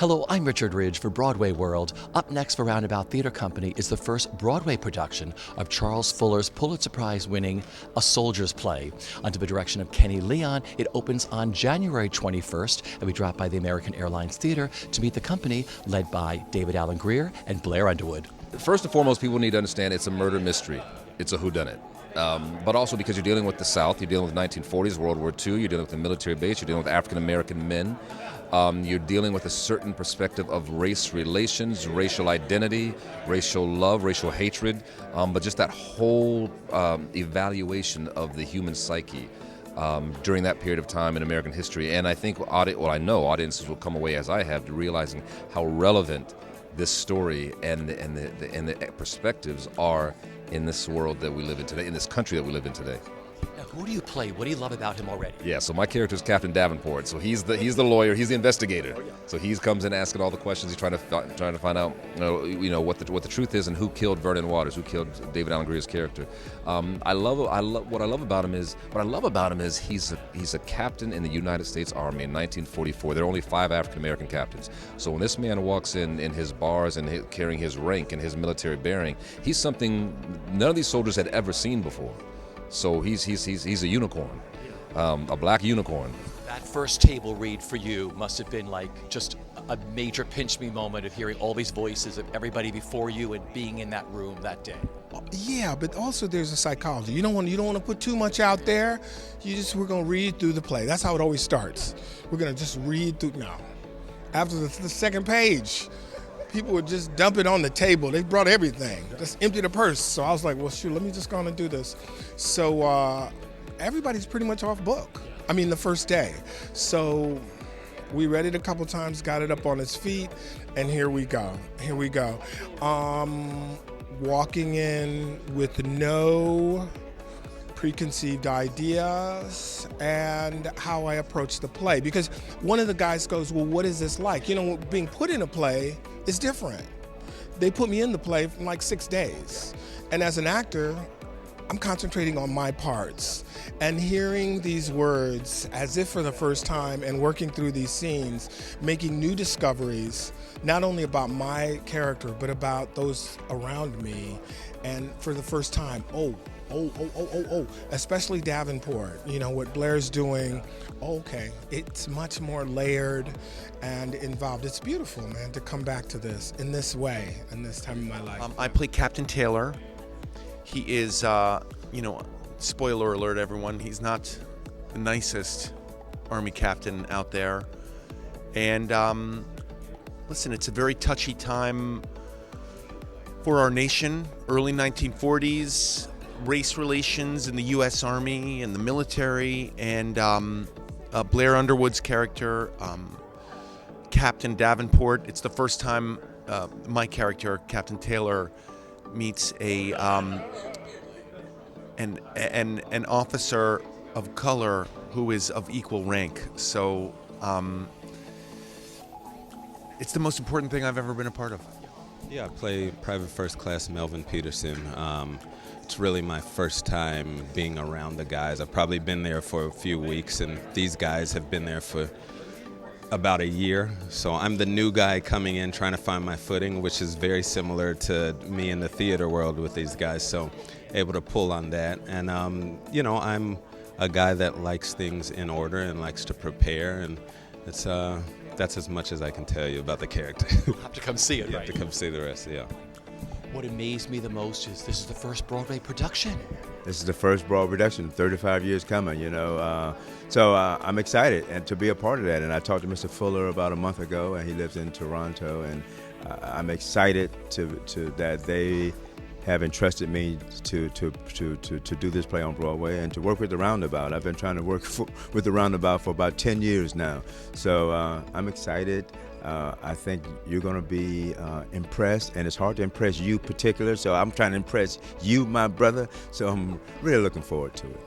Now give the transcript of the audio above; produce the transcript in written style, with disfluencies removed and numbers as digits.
Hello, I'm Richard Ridge for Broadway World. Up next for Roundabout Theater Company is the first Broadway production of Charles Fuller's Pulitzer Prize-winning A Soldier's Play. Under the direction of Kenny Leon, it opens on January 21st, and we drop by the American Airlines Theater to meet the company led by David Allen Grier and Blair Underwood. First and foremost, people need to understand it's a murder mystery. It's a whodunit. But also because you're dealing with the South, you're dealing with 1940s, World War II, you're dealing with a military base, you're dealing with African-American men. You're dealing with a certain perspective of race relations, racial identity, racial love, racial hatred, but just that whole evaluation of the human psyche during that period of time in American history. And I think, I know audiences will come away, as I have, to realizing how relevant this story and the perspectives are in this world that we live in today, in this country that we live in today. Now, who do you play? What do you love about him already? Yeah, so my character is Captain Davenport. So he's the lawyer, he's the investigator. So he comes in asking all the questions. He's trying to find out, what the truth is and who killed Vernon Waters, who killed David Allen Greer's character. What I love about him is he's a captain in the United States Army in 1944. There are only 5 African American captains. So when this man walks in his bars and carrying his rank and his military bearing, he's something none of these soldiers had ever seen before. So he's a unicorn, a black unicorn. That first table read for you must have been like just a major pinch-me moment of hearing all these voices of everybody before you and being in that room that day. Yeah, but also there's a psychology. You don't want to put too much out there. We're gonna read through the play. That's how it always starts. We're gonna just read through. No, after the second page, people would just dump it on the table. They brought everything, just empty the purse. So I was like, well, shoot, let me just go on and do this. So everybody's pretty much off book. I mean, the first day. So we read it a couple times, got it up on its feet, and here we go. Walking in with no preconceived ideas and how I approach the play. Because one of the guys goes, well, what is this like? Being put in a play is different. They put me in the play for like 6 days. And as an actor, I'm concentrating on my parts and hearing these words as if for the first time and working through these scenes, making new discoveries, not only about my character, but about those around me. And for the first time, especially Davenport, what Blair's doing. Okay, it's much more layered and involved. It's beautiful, man, to come back to this in this way, in this time of my life. I play Captain Taylor. He is, spoiler alert, everyone, he's not the nicest Army captain out there. And listen, it's a very touchy time for our nation, early 1940s, race relations in the U.S. Army and the military, and Blair Underwood's character, Captain Davenport. It's the first time my character, Captain Taylor, meets an officer of color who is of equal rank. So it's the most important thing I've ever been a part of. Yeah, I play Private First Class Melvin Peterson. It's really my first time being around the guys. I've probably been there for a few weeks, and these guys have been there for about a year. So I'm the new guy coming in, trying to find my footing, which is very similar to me in the theater world with these guys. So able to pull on that. And, I'm a guy that likes things in order and likes to prepare. And that's as much as I can tell you about the character. You'll have to come see it, You right? have to come see the rest, yeah. What amazed me the most is this is the first Broadway production. This is the first Broadway production, 35 years coming, So I'm excited and to be a part of that. And I talked to Mr. Fuller about a month ago, and he lives in Toronto. And I'm excited to that they have entrusted me to do this play on Broadway and to work with the Roundabout. I've been trying to work with the Roundabout for about 10 years now. So I'm excited. I think you're going to be impressed, and it's hard to impress you particular, so I'm trying to impress you, my brother, so I'm really looking forward to it.